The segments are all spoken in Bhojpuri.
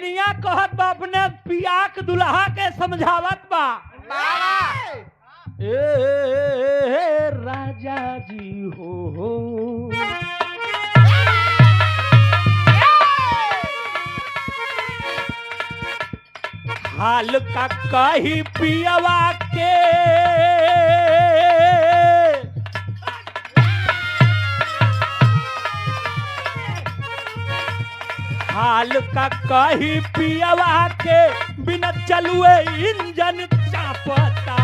दुल्हनिया कहत बा अपने पिया के दुल्हा के समझावत बा ए राजा जी हो हाल का कही पियवा के हाल का कही पियवा के बिना चलुए इंजन चापता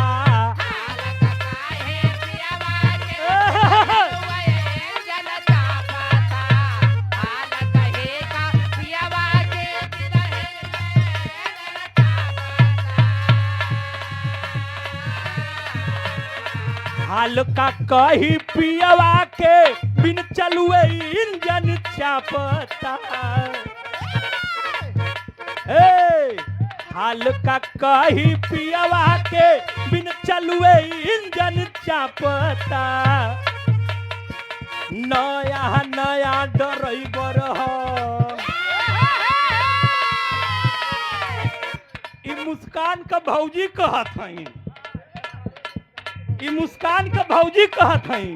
हाल का कही पियवा के बिन चलुए इंजन चापता हाल का कही पियवा के बिन चलुए इंजन चापता नया नया ड्राइवर ई मुस्कान का भौजी कहत हई मुस्कान का भौजी कहत हई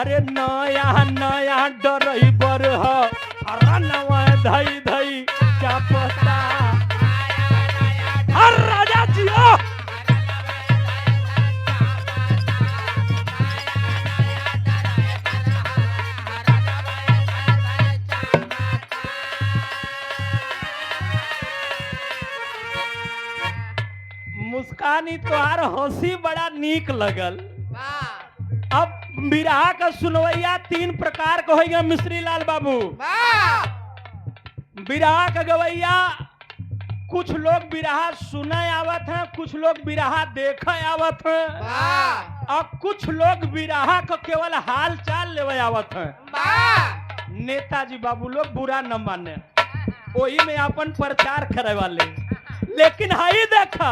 अरे नया नया ड्राइवर नवा धई धई चापता हर राजा जियो मुस्कानी तोहार हंसी बड़ा नीक लगल। अब बिरहा का सुनवैया तीन प्रकार का होगा मिश्री लाल बाबू। बिरहा का गवैया कुछ लोग बिरहा सुने आवत हैं, कुछ लोग बिरहा देखे आवत हैं और कुछ लोग बिरहा का केवल हाल चाल लेवे आवत हैं। नेताजी बाबू लोग बुरा न माने, वही में अपन प्रचार करे वाले, लेकिन हाई देखा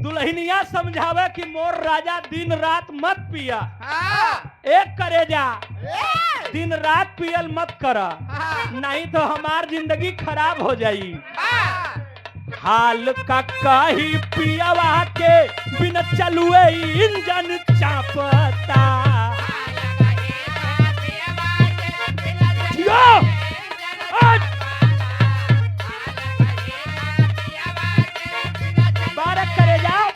दुल्हनिया समझावे कि मोर राजा दिन रात मत पिया, एक करे जा दिन रात पियल मत करा, नहीं तो हमार जिंदगी खराब हो जाई। हाल का कही पियवा के बिन चलुए इंजन चापता करे जाओ।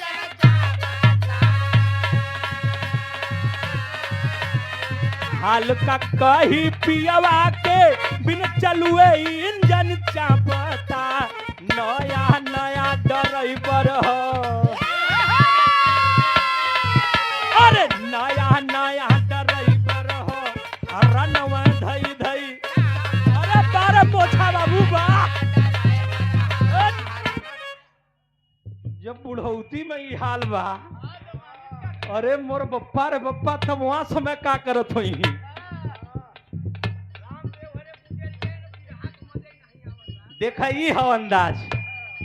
हाल का कही पियवा के बिन चलुए इंजन चापता नया नया ड्राइवर अरे नया नया ड्राइवर रनवा धई धई अरे तारे पोछा बाबू बा जब बुढ़ौती में ही हाल बा। अरे मोर बप्पा रे बप्पा तब वहां समय का करत होई। देखा ई हो अंदाज।